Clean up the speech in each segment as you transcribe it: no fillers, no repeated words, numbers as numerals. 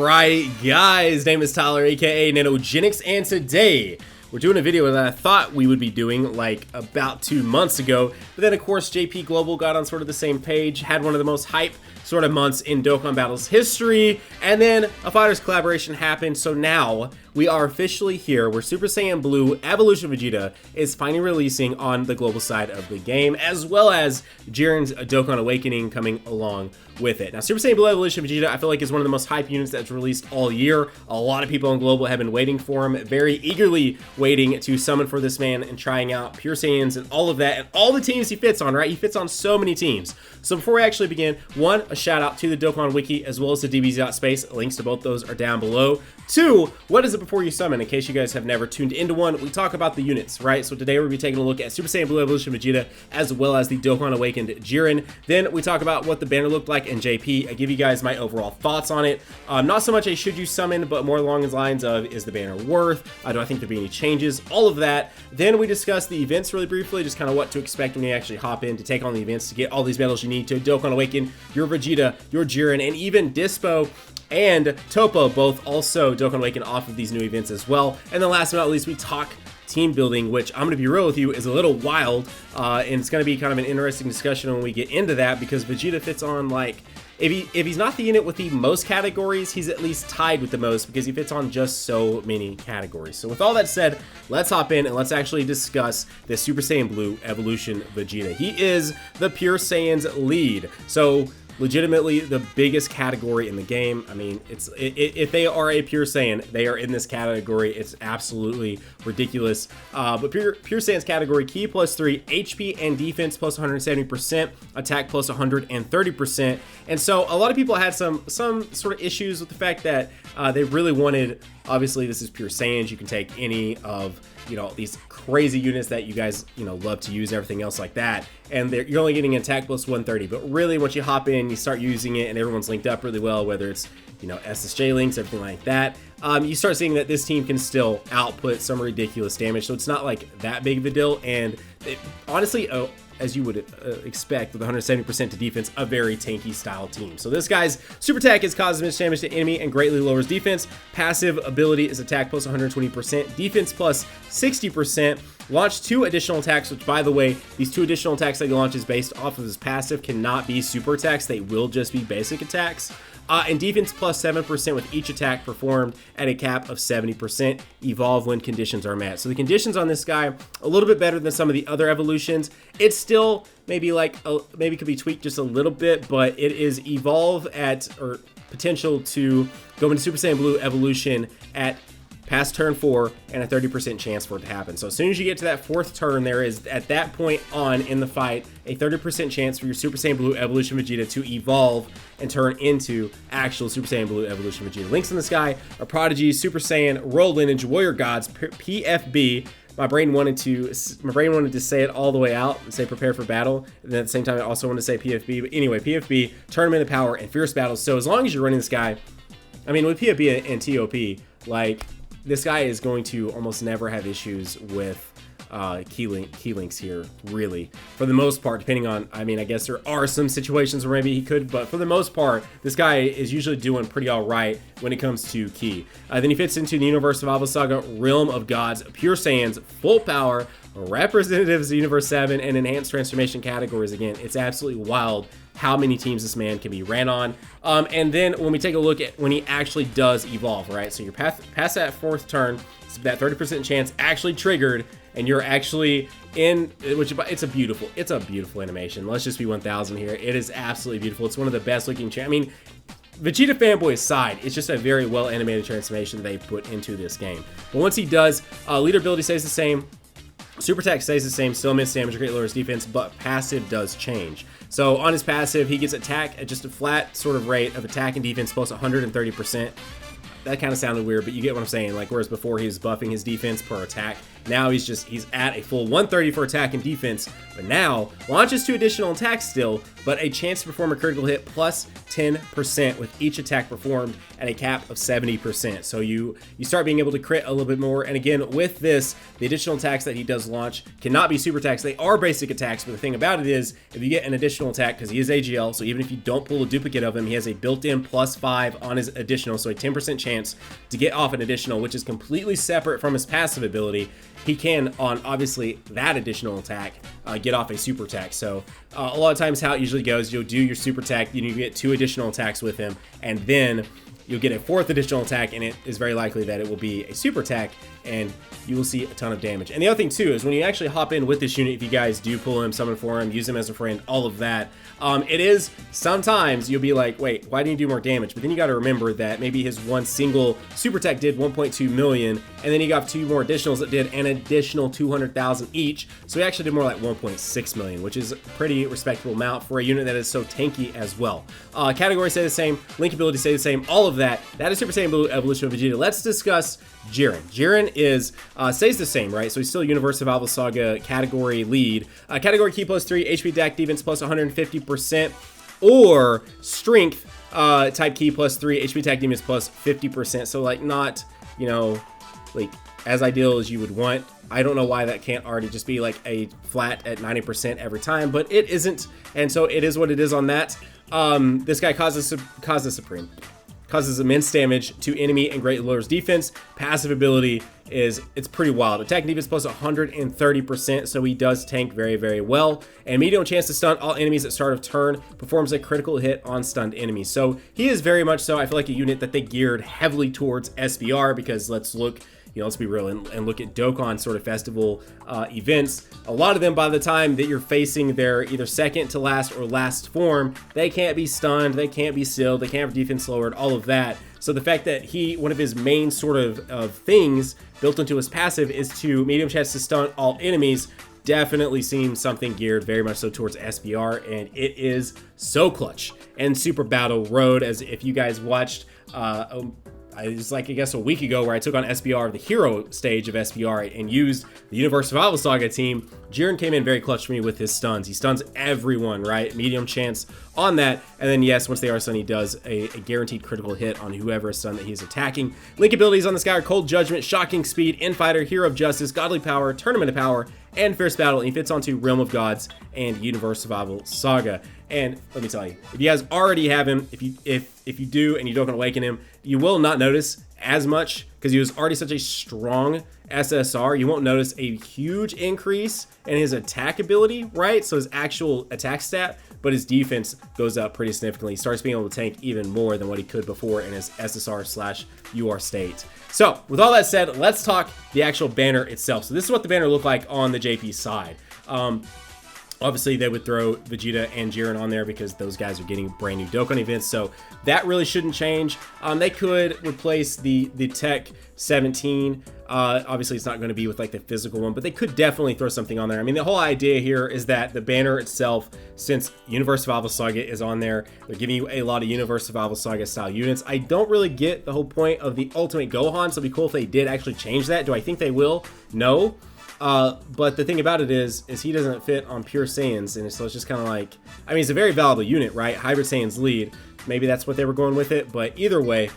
Alright guys, name is Tyler aka Nanogenix, and today we're doing a video that I thought we would be doing like about 2 months ago, but then of course JP Global got on sort of the same page, had one of the most hype sort of months in Dokkan Battles history, and then a Fighters collaboration happened, so now we are officially here where Super Saiyan Blue Evolution Vegeta is finally releasing on the global side of the game, as well as Jiren's Dokkan Awakening coming along with it. Now, Super Saiyan Blue Evolution Vegeta, I feel like is one of the most hype units that's released all year. A lot of people on global have been waiting for him, very eagerly waiting to summon for this man and trying out Pure Saiyans and all of that, and all the teams he fits on, right? He fits on so many teams. So before we actually begin, one, a shout out to the Dokkan Wiki as well as the DBZ.space. Links to both those are down below. Two, what is it before you summon? In case you guys have never tuned into one, we talk about the units, right? So today we'll be taking a look at Super Saiyan Blue Evolution Vegeta as well as the Dokkan Awakened Jiren. Then we talk about what the banner looked like in JP. I give you guys my overall thoughts on it. Not so much a should you summon, but more along the lines of is the banner worth? Do I think there'll be any changes? All of that. Then we discuss the events really briefly, just kind of what to expect when you actually hop in to take on the events to get all these battles you need to Dokkan Awaken your Vegeta, your Jiren, and even Dispo and Topo both also Dokkan Awaken off of these new events as well. And then last but not least, we talk team building, which I'm going to be real with you is a little wild, and it's going to be kind of an interesting discussion when we get into that, because Vegeta fits on, like, if he's not the unit with the most categories, he's at least tied with the most because he fits on just so many categories. So with all that said, let's hop in and let's actually discuss the Super Saiyan Blue Evolution Vegeta. He is the Pure Saiyan's lead. So legitimately the biggest category in the game. I mean, if they are a Pure Saiyan, they are in this category. It's absolutely ridiculous. But Pure Saiyan's category: Ki +3, HP and defense plus 170%, attack plus 130%. And so a lot of people had some sort of issues with the fact that they really wanted, obviously this is Pure Saiyans, you can take any of, you know, these crazy units that you guys, you know, love to use and everything else like that, and you're only getting an attack plus 130. But really, once you hop in, you start using it and everyone's linked up really well, whether it's, you know, SSJ links, everything like that, you start seeing that this team can still output some ridiculous damage. So it's not like that big of a deal, and honestly, as you would expect with 170% to defense, a very tanky style team. So this guy's super attack is causes much damage to enemy and greatly lowers defense. Passive ability is attack plus 120%, defense plus 60%. Launch 2 additional attacks, which, by the way, these 2 additional attacks that he launches based off of his passive cannot be super attacks. They will just be basic attacks. And defense plus 7% with each attack performed at a cap of 70%. Evolve when conditions are met. So the conditions on this guy a little bit better than some of the other evolutions. It's still maybe like maybe could be tweaked just a little bit, but it is evolve at, or potential to go into Super Saiyan Blue Evolution at past turn 4 and a 30% chance for it to happen. So as soon as you get to that 4th turn, there is at that point on in the fight a 30% chance for your Super Saiyan Blue Evolution Vegeta to evolve and turn into actual Super Saiyan Blue Evolution Vegeta. Links in the sky are Prodigy, Super Saiyan, Royal Lineage, Warrior Gods, PFB. My brain wanted to say it all the way out and say prepare for battle, and then at the same time I also wanted to say PFB. But anyway, PFB, Tournament of Power, and Fierce Battles. So as long as you're running this guy, I mean, with PFB and TOP, like, this guy is going to almost never have issues with key links here, really, for the most part, depending on, I mean, I guess there are some situations where maybe he could, but for the most part, this guy is usually doing pretty all right when it comes to key. Then he fits into the Universe of Ava Saga, Realm of Gods, Pure Saiyans, Full Power, Representatives of Universe 7, and Enhanced Transformation categories. Again, it's absolutely wild how many teams this man can be ran on. And then when we take a look at when he actually does evolve, right? So you're past that 4th turn, so that 30% chance actually triggered, and you're actually in, which it's a beautiful animation. Let's just be 1000 here. It is absolutely beautiful. It's one of the best looking, I mean, Vegeta fanboy aside, it's just a very well animated transformation they put into this game. But once he does, leader ability stays the same. Super attack stays the same, still miss damage, great lowers defense, but passive does change. So on his passive, he gets attack at just a flat sort of rate of attack and defense plus 130%. That kind of sounded weird, but you get what I'm saying. Like, whereas before he was buffing his defense per attack, Now he's at a full 130 for attack and defense, but now launches 2 additional attacks still, but a chance to perform a critical hit plus 10% with each attack performed at a cap of 70%. So you start being able to crit a little bit more. And again, with this, the additional attacks that he does launch cannot be super attacks. They are basic attacks, but the thing about it is, if you get an additional attack, because he is AGL, so even if you don't pull a duplicate of him, he has a built-in +5 on his additional, so a 10% chance to get off an additional, which is completely separate from his passive ability. He can, on obviously that additional attack, get off a super attack. So a lot of times how it usually goes, you'll do your super attack, you get 2 additional attacks with him, and then you'll get a 4th additional attack, and it is very likely that it will be a super attack, and you will see a ton of damage. And the other thing too is when you actually hop in with this unit, if you guys do pull him, summon for him, use him as a friend, all of that, it is sometimes you'll be like, wait, why didn't you do more damage? But then you got to remember that maybe his one single super attack did 1.2 million, and then he got 2 more additionals that did an additional 200,000 each, so he actually did more like 1.6 million, which is a pretty respectable amount for a unit that is so tanky as well. Categories stay the same, link ability stay the same, all of that. That is Super Saiyan Blue Evolution of Vegeta. Let's discuss Jiren. Jiren is stays the same, right? So he's still Universe Survival Saga category lead. Category key +3, HP attack defense plus 150%, or strength type key +3, HP attack defense plus 50%. So like not, you know, like as ideal as you would want. I don't know why that can't already just be like a flat at 90% every time, but it isn't, and so it is what it is on that. This guy causes Supreme. Causes immense damage to enemy and greatly lowers defense. Passive ability it's pretty wild. Attack and defense plus 130%, so he does tank very, very well. And medium chance to stun all enemies at start of turn, performs a critical hit on stunned enemies. So he is very much so, I feel like, a unit that they geared heavily towards SBR, because let's look, you know, let's be real and look at Dokkan sort of festival events. A lot of them, by the time that you're facing their either second to last or last form, they can't be stunned, they can't be sealed, they can't have defense lowered, all of that. So the fact that one of his main sort of things built into his passive is to medium chance to stun all enemies, definitely seems something geared very much so towards SBR, and it is so clutch. And Super Battle Road, as if you guys watched, it was like, I guess, a week ago where I took on SBR, the hero stage of SBR, and used the Universe Survival Saga team. Jiren came in very clutch for me with his stuns. He stuns everyone, right? Medium chance on that. And then, yes, once they are stunned, he does a guaranteed critical hit on whoever is stunned that he's attacking. Link abilities on this guy are Cold Judgment, Shocking Speed, Infighter, Hero of Justice, Godly Power, Tournament of Power, and Fierce Battle. And he fits onto Realm of Gods and Universe Survival Saga. And let me tell you, if you guys already have him, if you do and you don't awaken him, you will not notice as much because he was already such a strong SSR. You won't notice a huge increase in his attack ability, right? So his actual attack stat, but his defense goes up pretty significantly. He starts being able to tank even more than what he could before in his SSR/UR state. So with all that said, let's talk the actual banner itself. So this is what the banner looked like on the JP side. Obviously, they would throw Vegeta and Jiren on there because those guys are getting brand new Dokkan events, so that really shouldn't change. They could replace the Tech 17. Obviously, it's not going to be with like the physical one, but they could definitely throw something on there. I mean, the whole idea here is that the banner itself, since Universe Survival Saga is on there, they're giving you a lot of Universe Survival Saga style units. I don't really get the whole point of the Ultimate Gohan, so it'd be cool if they did actually change that. Do I think they will? No. But the thing about it is he doesn't fit on pure Saiyans, and so it's just kind of like, I mean, it's a very valuable unit, right? Hybrid Saiyans lead. Maybe that's what they were going with it, but either way,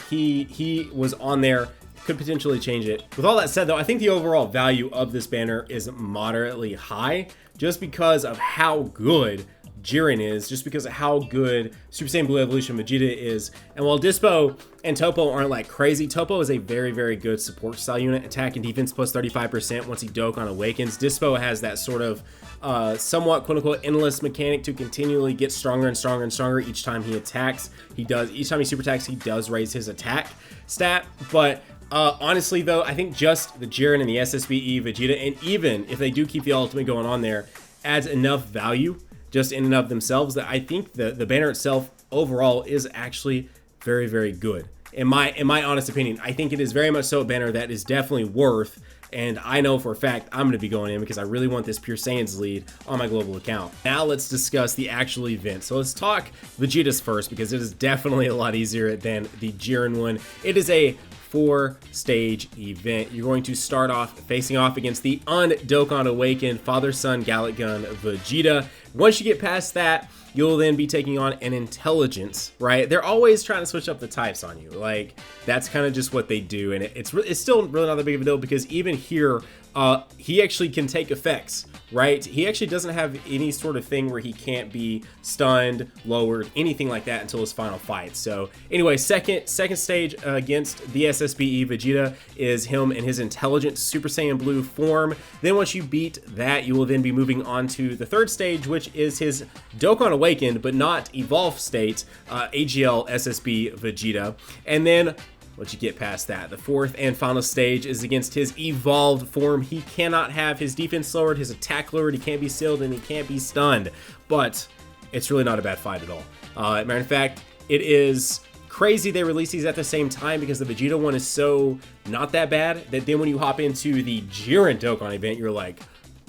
he was on there, could potentially change it. With all that said, though, I think the overall value of this banner is moderately high, just because of how good Jiren is, just because of how good Super Saiyan Blue Evolution Vegeta is. And while Dispo and Topo aren't like crazy, Topo is a very, very good support style unit. Attack and defense plus 35% once he Dokkan awakens. Dispo has that sort of somewhat quote-unquote endless mechanic to continually get stronger and stronger and stronger each time he attacks. Each time he super attacks, he does raise his attack stat. But honestly, though, I think just the Jiren and the SSBE Vegeta, and even if they do keep the ultimate going on there, adds enough value just in and of themselves that I think the banner itself overall is actually very, very good. In my honest opinion, I think it is very much so a banner that is definitely worth, and I know for a fact I'm going to be going in because I really want this Pure Saiyans lead on my global account. Now let's discuss the actual event. So let's talk Vegeta's first because it is definitely a lot easier than the Jiren one. It is a 4-stage event. You're going to start off facing off against the un-Dokkan Awakened Father-Son Gallic Gun Vegeta. Once you get past that, you'll then be taking on an intelligence, right? They're always trying to switch up the types on you. Like, that's kind of just what they do. And it's still really not that big of a deal, because even here, he actually can take effects, right? He actually doesn't have any sort of thing where he can't be stunned, lowered, anything like that until his final fight. So anyway, second stage against the SSBE Vegeta is him in his intelligent Super Saiyan Blue form. Then once you beat that, you will then be moving on to the third stage, which is his Dokkan Awakened but not evolved state, AGL SSB Vegeta. And then once you get past that, the fourth and final stage is against his evolved form. He cannot have his defense lowered, his attack lowered, he can't be sealed, and he can't be stunned. But it's really not a bad fight at all. Matter of fact, it is crazy they release these at the same time, because the Vegeta one is so not that bad that then when you hop into the Jiren Dokkan event, you're like,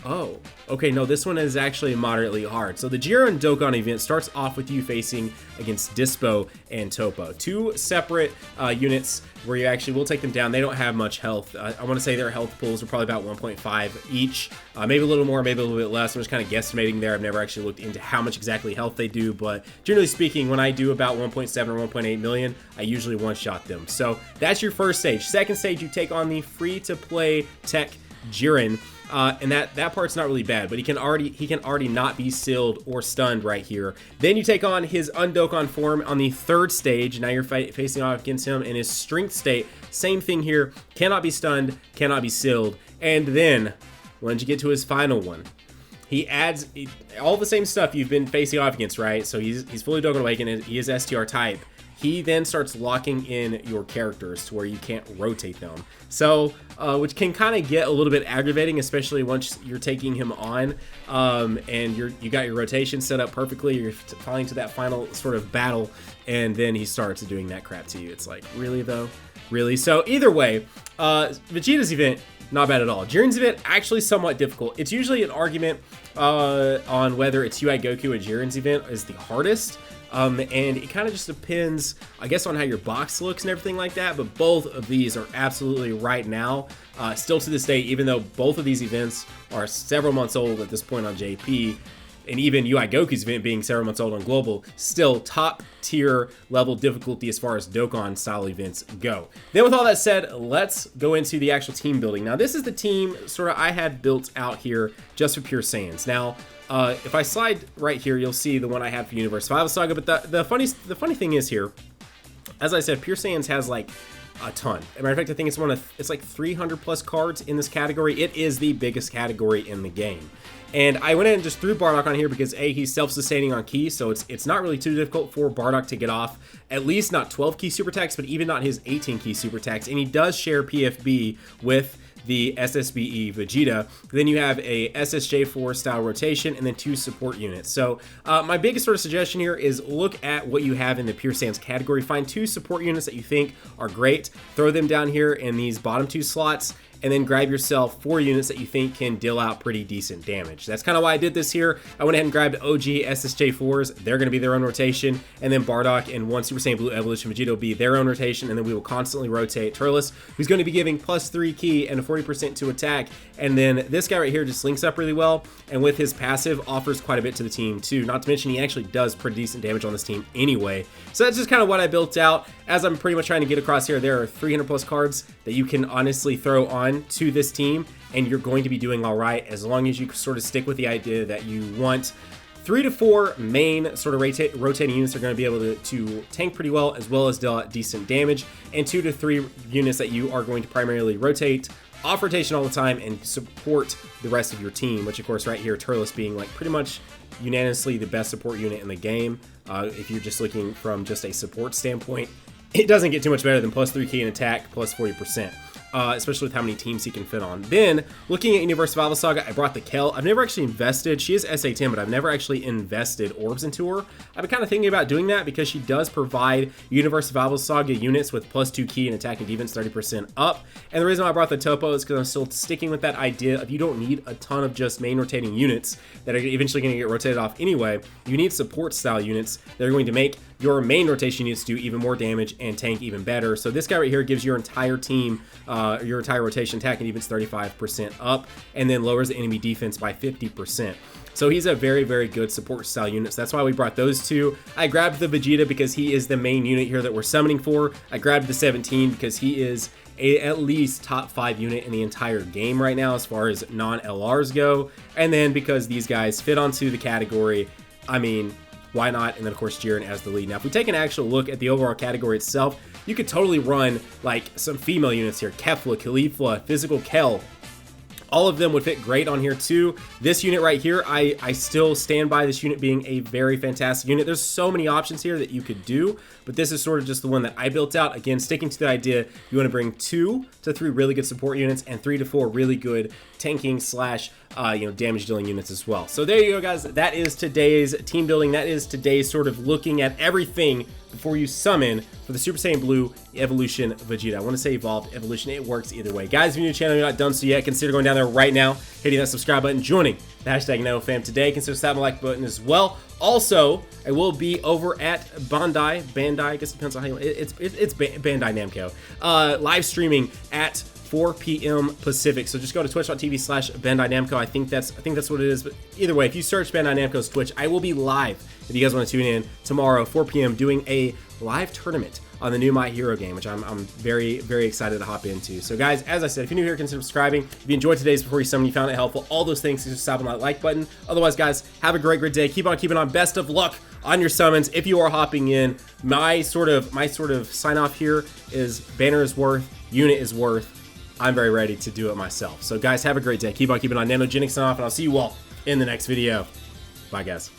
oh, okay, no, this one is actually moderately hard. So the Jiren Dokkan event starts off with you facing against Dispo and Topo. Two separate units where you actually will take them down. They don't have much health. I want to say their health pools are probably about 1.5 each, maybe a little more, maybe a little bit less. I'm just kind of guesstimating there. I've never actually looked into how much exactly health they do, but generally speaking, when I do about 1.7 or 1.8 million, I usually one-shot them. So that's your first stage. Second stage, you take on the free-to-play tech Jiren. And that part's not really bad, but he can already not be sealed or stunned right here. Then you take on his un-Dokkan form on the third stage. Now you're facing off against him in his strength state. Same thing here. Cannot be stunned, cannot be sealed. And then once you get to his final one, he adds all the same stuff you've been facing off against, right? So he's fully Dokkan Awakened. He is STR type. He then starts locking in your characters to where you can't rotate them. So, which can kind of get a little bit aggravating, especially once you're taking him on, and you got your rotation set up perfectly. You're falling to that final sort of battle, and then he starts doing that crap to you. It's like, really though? Really? So either way, Vegeta's event, not bad at all. Jiren's event, actually somewhat difficult. It's usually an argument on whether it's UI Goku or Jiren's event is the hardest. And it kind of just depends, I guess, on how your box looks and everything like that, but both of these are absolutely right now, still to this day, even though both of these events are several months old at this point on JP, and even UI Goku's event being several months old on Global, still top tier level difficulty as far as Dokkan style events go. Then with all that said, let's go into the actual team building. Now this is the team sort of I had built out here just for Pure Saiyans. Now, if I slide right here, you'll see the one I had for Universe Survival Saga, but the funny thing is here, as I said, Pure Saiyans has like a ton. As a matter of fact, I think it's like 300 plus cards in this category. It is the biggest category in the game. And I went in and just threw Bardock on here because A, he's self-sustaining on ki, so it's not really too difficult for Bardock to get off, at least not 12 ki super attacks, but even not his 18 ki super attacks. And he does share PFB with the SSBE Vegeta. Then you have a SSJ4 style rotation and then 2 support units. So my biggest sort of suggestion here is look at what you have in the Pure Saiyans category. Find 2 support units that you think are great. Throw them down here in these bottom 2 slots, and then grab yourself 4 units that you think can deal out pretty decent damage. That's kind of why I did this here. I went ahead and grabbed OG SSJ4s. They're going to be their own rotation, and then Bardock and one Super Saiyan Blue Evolution Vegeta will be their own rotation, and then we will constantly rotate Turles, who's going to be giving +3 ki and a 40% to attack, and then this guy right here just links up really well, and with his passive offers quite a bit to the team too. Not to mention he actually does pretty decent damage on this team anyway. So that's just kind of what I built out. As I'm pretty much trying to get across here, there are 300 plus cards that you can honestly throw on to this team, and you're going to be doing all right as long as you sort of stick with the idea that you want 3 to 4 main sort of rotating units are going to be able to tank pretty well as deal out decent damage, and 2 to 3 units that you are going to primarily rotate off rotation all the time and support the rest of your team, which of course right here, Turles being like pretty much unanimously the best support unit in the game. If you're just looking from just a support standpoint, it doesn't get too much better than +3 ki in attack, +40%. Especially with how many teams he can fit on. Then, looking at Universe Survival Saga, I brought the Kel. I've never actually invested, she is SA10, but I've never actually invested orbs into her. I've been kind of thinking about doing that because she does provide Universe Survival Saga units with +2 ki and attack and defense 30% up. And the reason why I brought the Topo is because I'm still sticking with that idea of you don't need a ton of just main rotating units that are eventually going to get rotated off anyway. You need support style units that are going to make your main rotation units do even more damage and tank even better. So this guy right here gives your entire team, your entire rotation attack and defense 35% up, and then lowers the enemy defense by 50%. So he's a very, very good support style unit. So that's why we brought those two. I grabbed the Vegeta because he is the main unit here that we're summoning for. I grabbed the 17 because he is at least top 5 unit in the entire game right now as far as non-LRs go. And then because these guys fit onto the category, I mean, why not? And then of course Jiren as the lead. Now if we take an actual look at the overall category itself, you could totally run like some female units here. Kefla, Khalifa, Physical Kel. All of them would fit great on here too. This unit right here, I still stand by this unit being a very fantastic unit. There's so many options here that you could do, but this is sort of just the one that I built out. Again, sticking to the idea, you want to bring 2 to 3 really good support units and 3 to 4 really good tanking slash damage dealing units as well. So there you go, guys. That is today's team building. That is today's sort of looking at everything before you summon for the Super Saiyan Blue Evolution Vegeta. I want to say Evolved Evolution. It works either way. Guys, if you're new to the channel and you're not done so yet, consider going down there right now, hitting that subscribe button, joining the hashtag NanoFam today. Consider slapping the like button as well. Also, I will be over at Bandai, I guess it depends on how you, it's Bandai Namco, live streaming at 4 p.m. Pacific. So just go to twitch.tv/Bandai Namco. I think that's what it is. But either way, if you search Bandai Namco's Twitch, I will be live if you guys want to tune in tomorrow, 4 p.m. doing a live tournament on the new My Hero game, which I'm very, very excited to hop into. So guys, as I said, if you're new here, consider subscribing. If you enjoyed today's Before You Summon, you found it helpful, all those things, just slap on that like button. Otherwise, guys, have a great day. Keep on keeping on. Best of luck on your summons. If you are hopping in, my sort of sign off here is banner is worth, unit is worth. I'm very ready to do it myself. So guys, have a great day. Keep on keeping on. Nanogenix off, and I'll see you all in the next video. Bye, guys.